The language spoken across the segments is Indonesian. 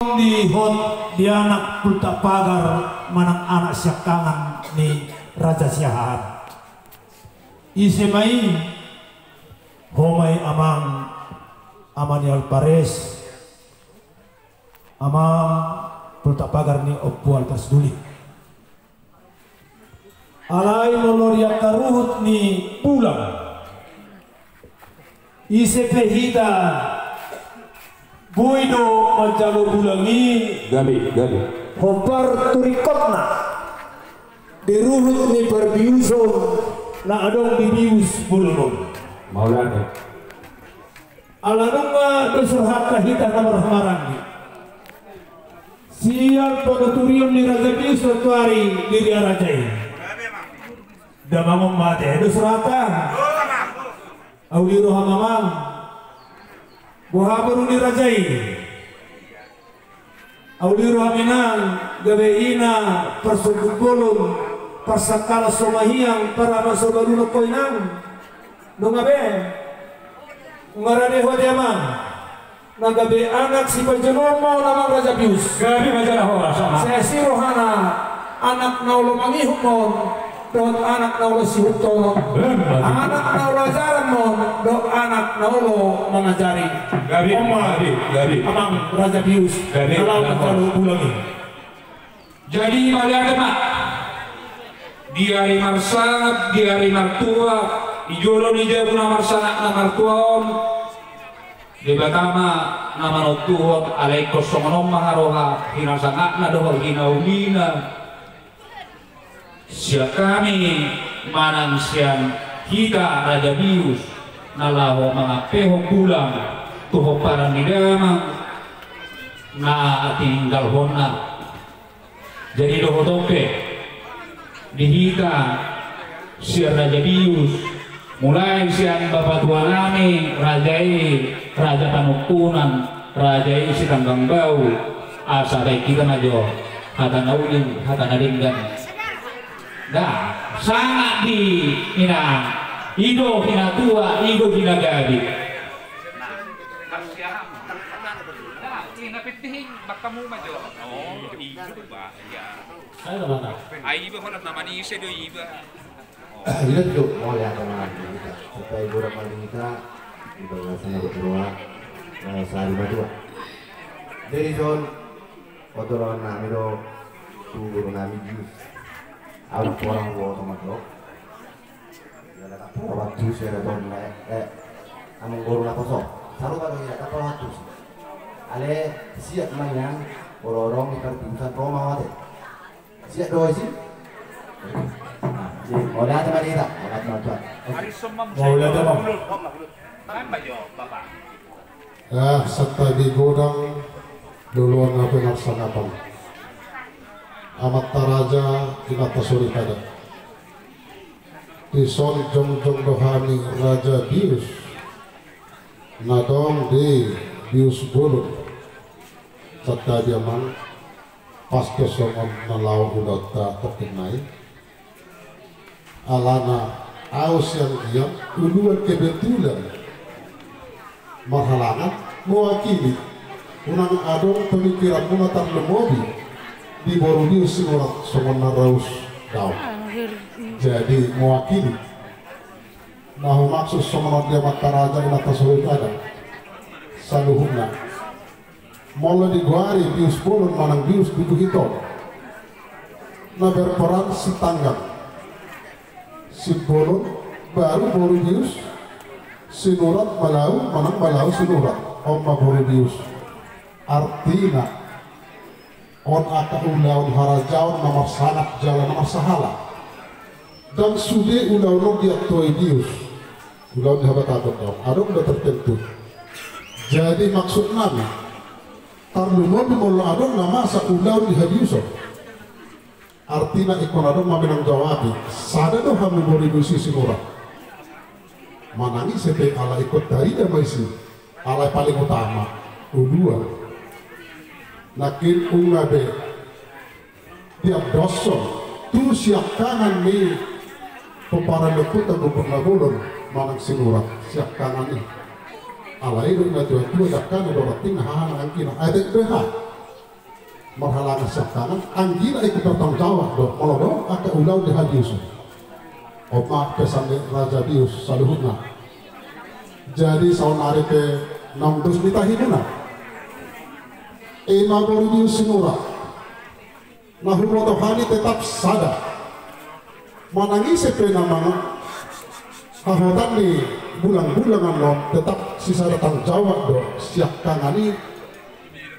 Di hot di anak pulta pagar manang anak syakangan ni Raja Siahat isemai homai amang amani Alpares amang pulta pagar ni opual tasduli alai noloria karuhut ni pulang ise pehida Buido majalo bulangi Gabi Hopar turikotna diruhut ni perbiuson na adong dibius bulunong Maulana alanunga dosurhat kahita kamar hamarangi sial penuturion ni Raja Bius tuari diri Rajai damangong mate dosurhatan auliru hamamang buhabaru ni Rajai auliru haminan gabeina persubulun pasakala somahiang para masobaruno koinang nungabe ngarane hodiamang nagabe anak si Pajonomo namang Raja Bius Gabi majalah hoa sama saya si rohana anak naulo mangihumon dot anak naulo si huton anak naulo jaramon dot anak naulo mengajari Gabi amang Raja Bius Gabi kalau kalau bulangi jadi malihat mak di hari marsab di hari martua ijolo ni dia puna marsana na martuon di batama nama notuhot alaikos somonom maharoha hinasangak na dohol hinaumina siya kami manang siyang kita Raja Bius nalaho mga peho pulang tuho para nidamang na tinggal hona jadi doho tope dihita siya Raja Bius mulai siyang bapak tua nami Raja Panuktunan Rajai si Tanggang Bau asa baik kita najo hata naulin hata naringgan dah sangat di ina ido hina tua ido hina gabi bakamu majo oh ibu ba ya saya mana ai ibu holat nama ni sedo ibu Kita tuh mau lihat sama kita supaya ibu ramah kita ibaratnya berdua sehari berdua. Jadi John, waktu lawan nami do tuh nami jus, awal orang gua tomat lo. Ya ada kapal jus ya don among guru nak kosong. Selalu kalau ya kapal jus. Ale siap mainan orang di perpisahan Roma wate. Siap doa sih. Mau lihat sama kita, mau lihat sama Tuhan. hari semam Mau lihat apa? kan bajo bapak Ya, serta di godang duluan apa laksanakan. Amat taraja kita suri pada. Di son jong dohani Raja Bius. Nadong di Bius Bulun. Serta dia man pas kesongon nalau udah tak terkenai. Alana aus yang diam duluan kebetulan marhalangan mewakili unang adong pemikiran munatar lemobi di Borudi singorat somona raus daun jadi mewakili nah maksud somona dia mataraja inata sulit ada saluhuna mula diguari bius bolon manang bius bidu hito na berperan si tanggang si bolon baru Borodius sinurat malau manang malau sinurat omma Borodius artina on aka ulaun harajaun nomor sangat jalan nomor sahala dan sude ulaun dia toidius ulaun dihabat dong ada udah tertentu jadi maksud nami tarlumon di molo adon nama sa ulaun dihadiuson artinya ikon adon maminang jawabi sada doh kami Borodius sinurat manangi sepe ala ikut dari dan maisi ala paling utama dua nakin ungabe tiap doson tu siap kanan ni peparan lekut dan gubernur bulun manang sinurat siap kanan ni ala itu na tuan tua dakkan do rating hahan angkina ada beha marhalangan siapkangan anggila ikut bertanggung jawab do molodo aka ulau di hadius omak pesan Raja Bius saluhutna jadi saunari ke 6 ditahimuna Ima Boridius Sinura Nahumotohani tetap sadar manangisi penamang hahotan di bulan-bulangan lo tetap sisa datang jawab do siap kangani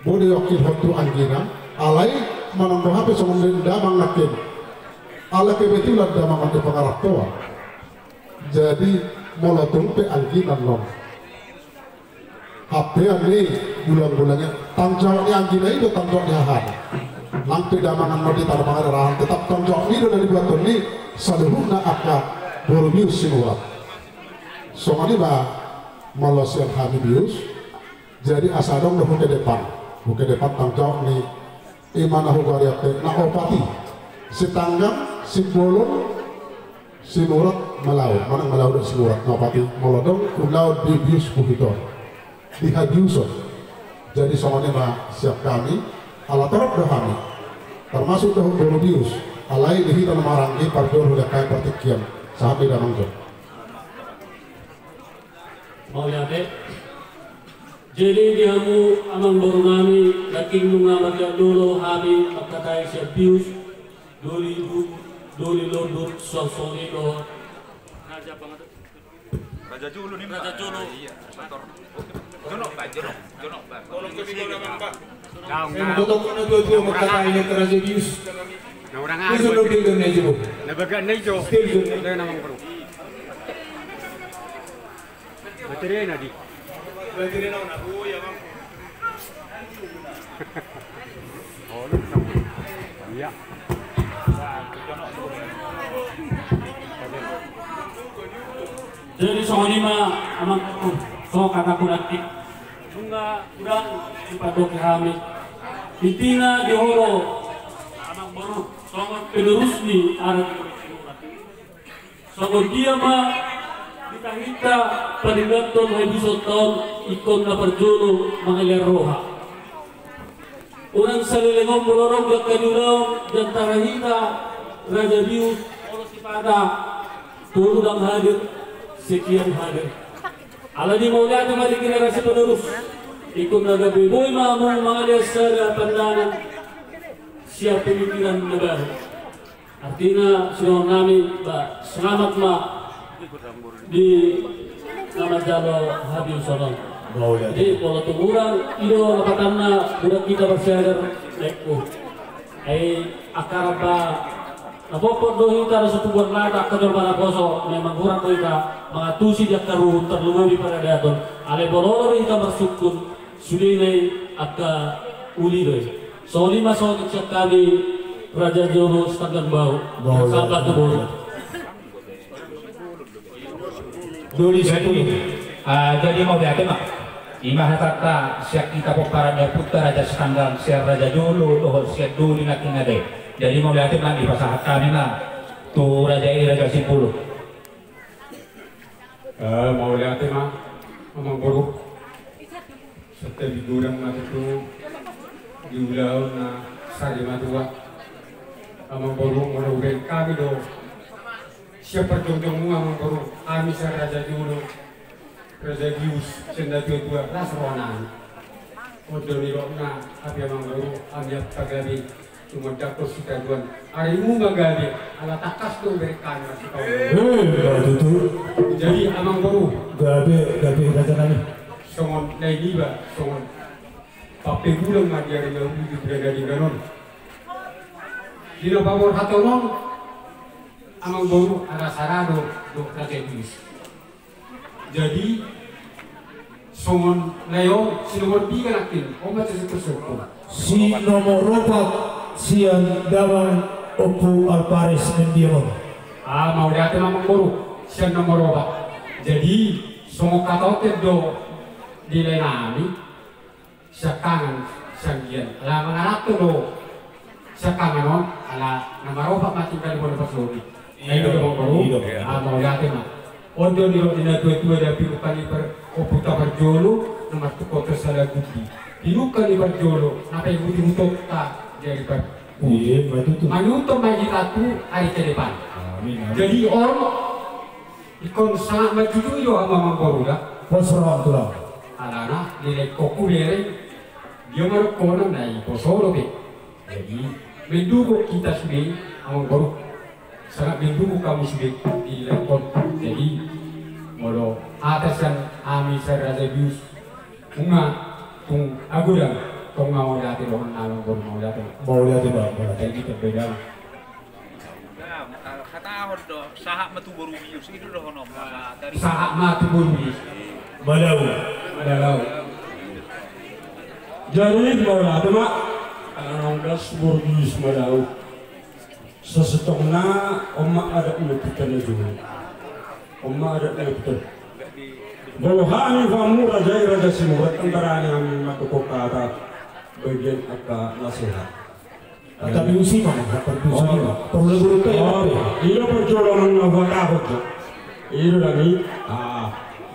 boleh wakil hotu anggina alai manambo hape somong damang nakin ala kebetulan damang ante pengarah toa jadi molotung pe anggina lo HP ini bulan-bulannya tanggung anggina itu tanggung hahan lampi damangan modi tarbangan rahan tetap tanggung itu dari buat ini saluhuna aka Borobius Sinura soalnya bah malos yang Habibius jadi asadong udah buke depan tanggung nih imana hugariate na opati si tanggang si bolong si murat melaut mana melaut si murat na opati molodong ulau di bius kuhiton di hadiuson jadi soalnya bah siap kami ala torok dah kami termasuk dah Borobius alai dihitan marangi pardor udah kayak pertikian sahabat dan mangkok mau yate jadi dihamu amang baru nami laking nunga magya dulu hami magkatay siya Bius duli lodot sosoni lo Raja Julu nih, Raja Julu. Iya, motor. Jonok ba. Tolong ke bigyan naman ba. Betul ko na dua magkakain ng Raja Bius. Orang Itu ada lebih dari itu. nabaga na ito. Still good. Ito namang bro. Baterya na di. Berarti rin ako na. Ya, Ma'am. Oh, no. Iya. jadi soalnya mah amang so kakak kunatik bunga udang dipadoki kami intina dihoro amang baru songon penerus ni arah songon dia mah kita paningaton habiso tahun ikon na perjono mangalir roha unang salilengong mulorong gakadulaw dan tarahita Raja Bius olos ipada tuludang hadir sekian hadir ala di maulia kembali generasi penerus ikut naga beboy mamu mengalir sada pandangan siap pemikiran negara artinya sinong nami ba selamat ma di nama jalo Habib Solong jadi kalau tungguran ido lapatanna budak kita bersyadar lekku akar ba napopot dohi kita sa tubuan lata kadol mana koso memang kurang dohi ka mga tusi dia karu terlumuri pada daton ale bololo kita bersukun sulinay at uli dohi so lima so siya kami Raja Jolo setengah bau sahabat keburu Duli jadi mau lihat mak imah tata siap kita pokarannya putra Raja Setanggang siap Raja Jolo doh siap duli naking ade jadi mau lihat lagi pasahat kami lah tuh Raja ini Raja Simpulu Mau lihat mah amang buru setelah digurang mati itu diulau na sari matua amang buru merugikan kami do siapa perjuangmu amang buru kami sa Raja Jolo Raja Bius senda tua rasronan Odo nirokna kami amang buru kami pagabi cuma dapat kita duan hari mu magabi ala takas tu berikan masih kau Itu jadi amang buru gabe Raja Nami. songon naik ba songon pape gulang nga dia rin ang berada di ganon dino pabor hatonon amang buru ala sarado do Raja Bius jadi songon layo sinumon biga natin o mati sa kusoko Si nomor 4 siang dawan Opu Alpares Mendiamon. mau lihat amang buru siya nomor 4 jadi songo katotet do di lenami siya kangen sanggian ala mangarap to do siya kangen non ala namaroba mati kali mo pasuri ay do amang buru mau lihat mah ondo niro dina tua da piru kali per oputa berjolo nomor tu kota salah gudi piru kali berjolo napa ibu untuk ta jadi per Iya, betul tuh. manuto may kita tuh hari ke depan. Amin. Jadi ikon sangat maju juga sama Mangkoro dah. Posron tuh lah. Alana nilai koku beri dia maruk kono nai posoro be. Jadi mendukung kita sudah Mangkoro sangat mendukung kami sudah di lekon. Jadi molo atas kan ami Raja Bius bunga tung agudang tong mau dati loh nalong Mangkoro mau dati. Mau lihat ya bang. Jadi kita beda. Kata ahon do sahak metu baru bius itu doh nom dari Saat mati bumi. Malau. Adalah Jadi gimana tuh mak? Anak Borbis Malau. Sesetengna Oma ada ulepikan itu. Oma ada ulepikan. Bahwa kami kamu raja Simurat antara yang matuko kata bagian apa nasihat. Tapi usi mana? Tapi usi mana? Perlu guru tuh ya. Iya perjalanan nggak takut tuh. Iya lagi.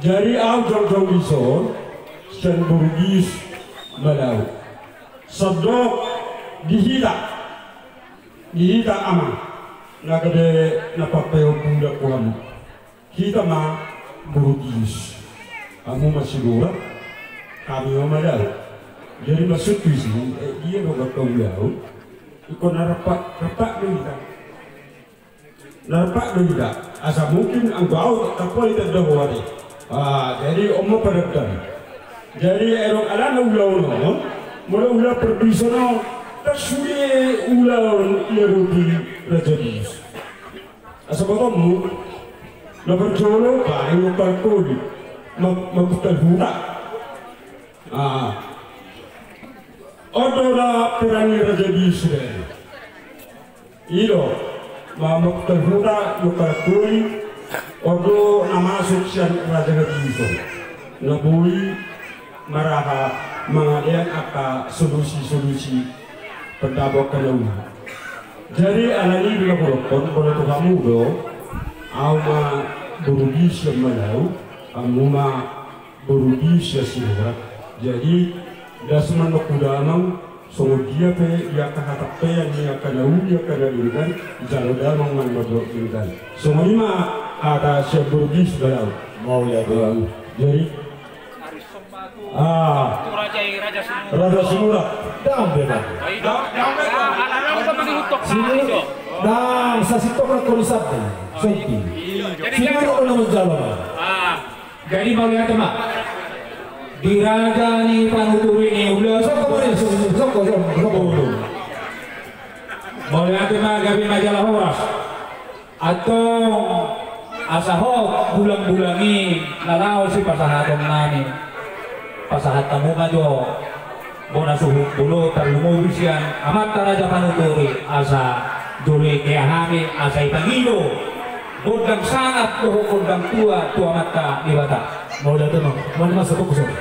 Jadi aku jauh bison, sen Borbis Malau. Sedok dihita aman. Nagade napapeo budak kamu. Kita mah Borbis. Kamu masih dua, kami Malau. Jadi maksud di sini, dia nggak tahu jauh. Ikon rapat kita. Rapat kita. Asa mungkin anggau kapal itu dah buat. Jadi omong peredam. Jadi erong alana ulau mula perbisono tasuri ulau iruti Raja Bius. Asa botomu na berjolo pa yung kalkuli magbutal huta. Odo na pirani Raja Bius rin. Ilo magbutal huta yung kalkuli. Odo namasok siya Raja Bius. Nabui maraha mengalian apa solusi-solusi pendabok kelaunan. Jadi alani bila berokon boleh tu kamu do, ama Borbis Malau, kamu ma Borbis Simurat. Jadi dasman makudamang songo dia pe dia kahatak pe yang dia kana dia kana dirikan jalo damang man bodok dirikan. Songo lima ada si Borbis Malau. Mau lihat ya. Jadi Raja Simurat. Dang bebas. Dang sa sitok na kulisap din. Sonti. Sino ko naman jalan? Jadi mau lihat mak. Di raja ni panuturi ni ulah Soko. mau lihat mak gabi majalah horas atau asahok bulang-bulangi lalau si pasahatong nani pasahat tamu majo bona suhu bulu terlumu bisian amat raja panuturi asa juli keahami asa ipangilo bodang sangat bodang tua mata di bata Mau lihat emang, mana masuk ke sana?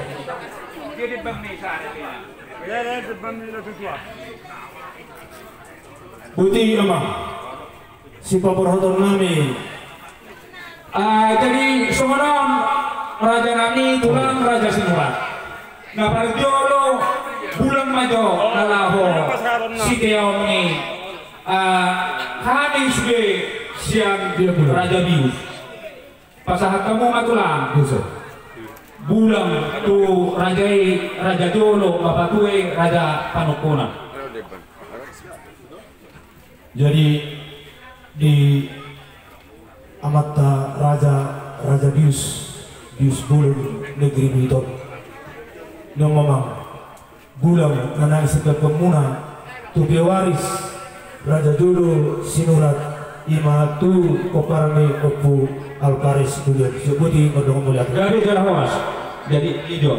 jadi pemisa Putih emang, si paporhoton nami. Jadi seorang raja nami tulang Raja Simurat. Nah parjolo bulan majo nalaho si keong ni kami sudah siang Raja Bius. Pasahat kamu matulang. Bulan tu Raja Jolo bapak tuwe Raja Panukuna. Jadi di amata Raja Bius Bulun negeri itu yang memang bulan nanai segala pemuna tu waris Raja Jolo Sinurat imatu koparane kopu Alparis dulu sebuti ngedong mulia Dari jalan horas jadi hijau.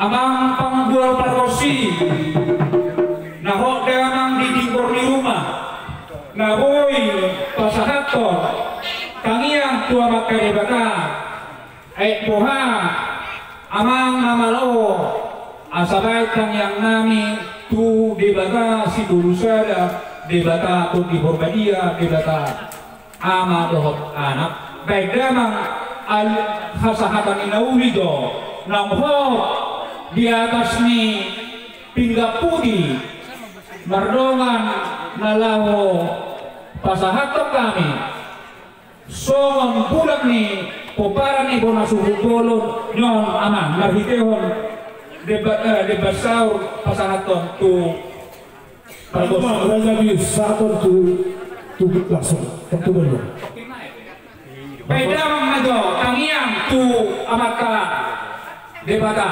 Amang pangbual parkosi nahok damang didingkor di rumah naboy pasahaton kangiang tua maka debata poha amang namalo asabay kangiang nami tu debata si dulusada debata tu di Borbadia debata ama dohot anak baik damang hasahatan inauli do nang ho di atas ni pinggap putih mardongan nalaho pasahatok kami songon bulan ni poparan ibo na suhubolon nyon aman narhitehon debat saur pasahaton tu Raja Bius saton tu langsung pertubelo. Beda majo tangiang tu amaka debata.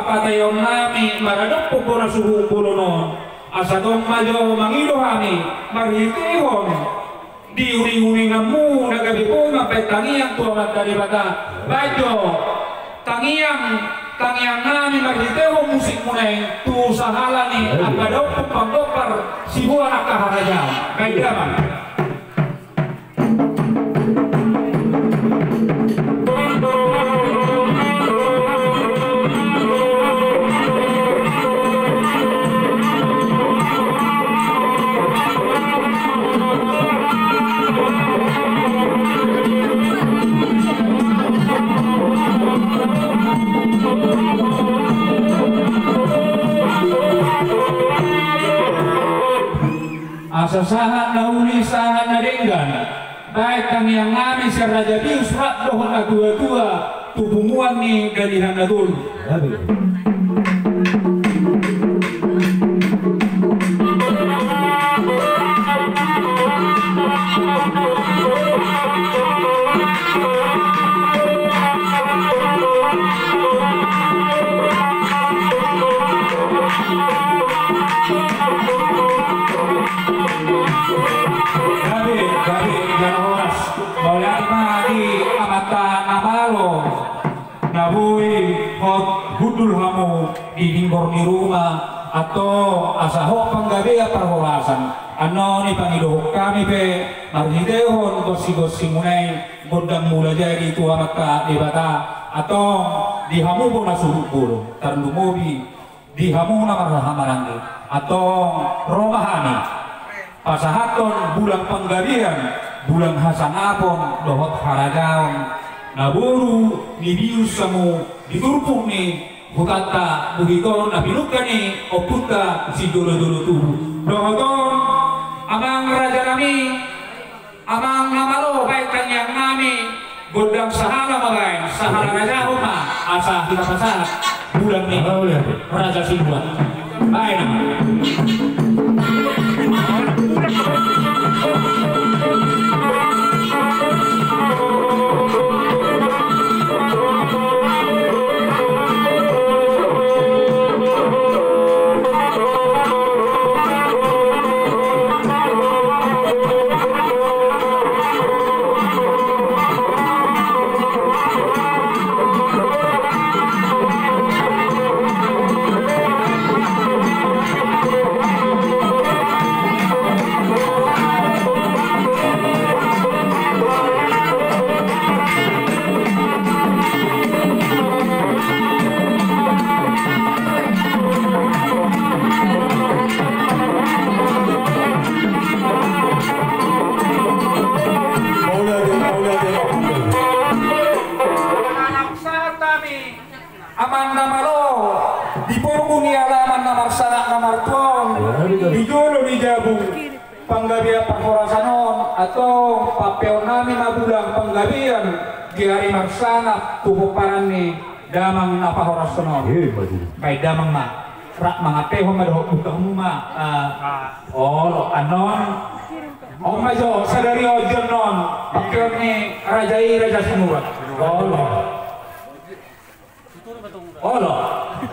Katayon nami maradok po na suhu pulonon asadong majo mangido kami marhitihon di uri-uri ngamu nagabi po mapay tangiang tuamat dari bata bajo tangiang nami marhitihon musik munay tu sahala ni agadok po panggopar sibuan akaharaja kay daman. Asasahan na ulisahan na ringgan baik kami yang ngami si Raja Bius rak dohon na dua-dua tubunguan ni galihan na dul hudul hamu di hinggor ni rumah atau asaho panggabeya parholasan ano ni pangidohok kami pe marhidehon gosi-gosi munay bodang mula jadi itu amat ka debata atau dihamu po na surupulo tarlumubi dihamu na marahamarangi atau romahani pasahaton bulang panggabeyan bulang hasanapon dohot haragaon naburu ni Bius samu diturpung ni bukata begitu nabilukan ni oputa si dulu-dulu tuh dohon amang raja kami amang namalo baikkan yang kami godang sahala magain sahala raja rumah asa kita pasah bulan ni raja sibuan baik nama panggabian pangkorasanon atau papeon nami mabulang panggabian di hari marsana tuhuparan ni damang napahorasanon kay damang ma rak mga peho madohok utang mo ma anon Om Majo sadari ojon non ikirni Raja Sinurat. Olo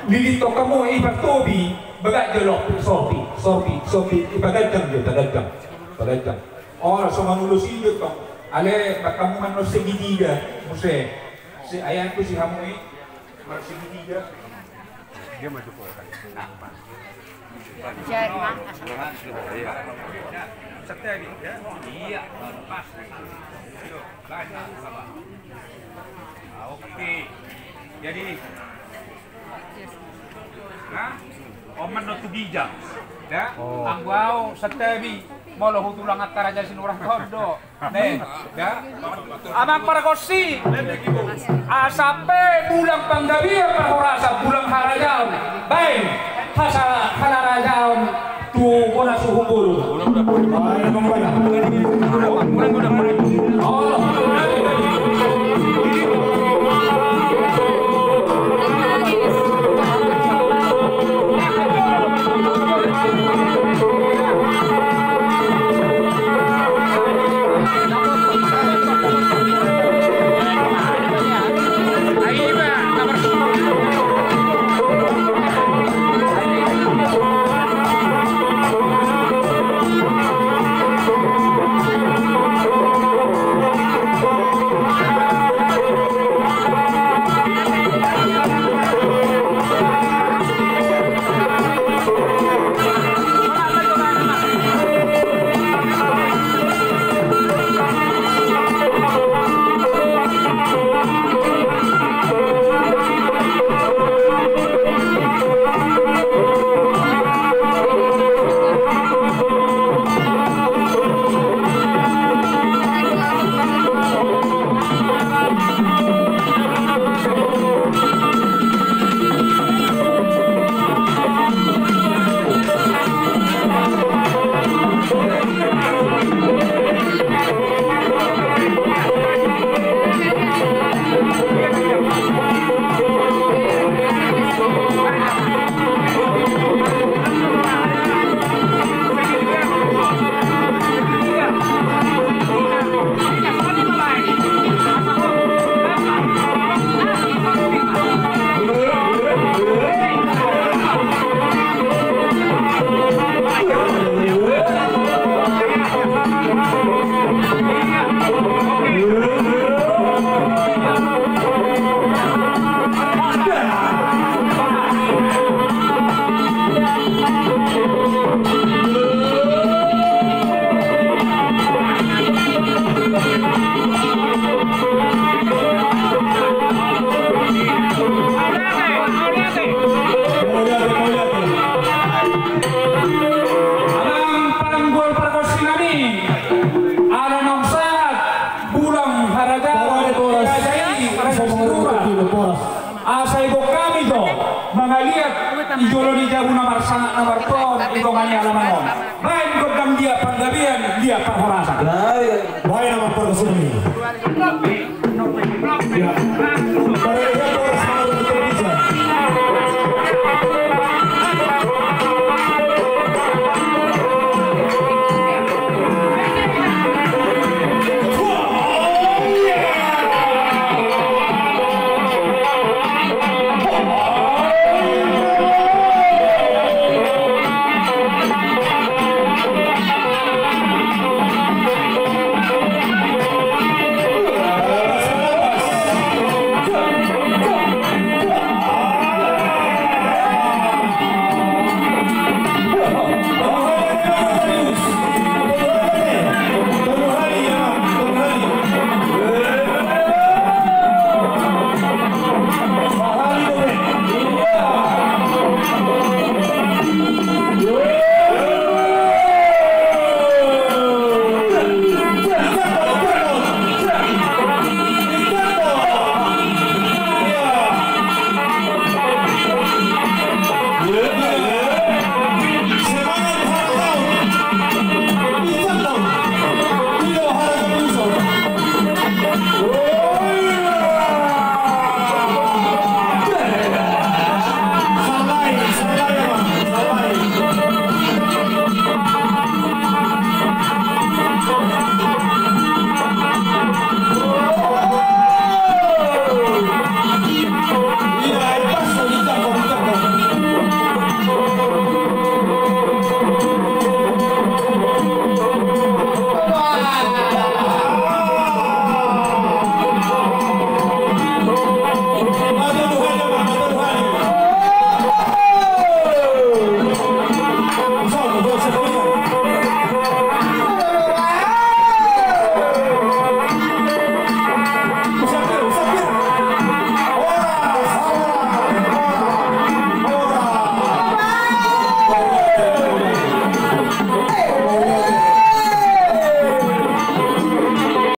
lilito kamu ibat tobi bagat jelok sorti ibagat jam. Olo so manulus hidup kong ale bakamu man no segitiga muse si ayanku si hamui mar segitiga dia maju ko kan Jai mah Setelah ya iya pas yuk lanjut apa oke jadi nah oman no tugija ya angwao setebi molo hutulang at Raja Sinurah kondo nih ya amang parakosi asape bulang panggabiya parhorasa bulang harajaw baik halarajaw tu wala suhubulu Ijolo di jabu nomor sangat nomor ton hitungannya alamanon. Baik godam dia panggabian dia parhorasa. Baik nama perkesini.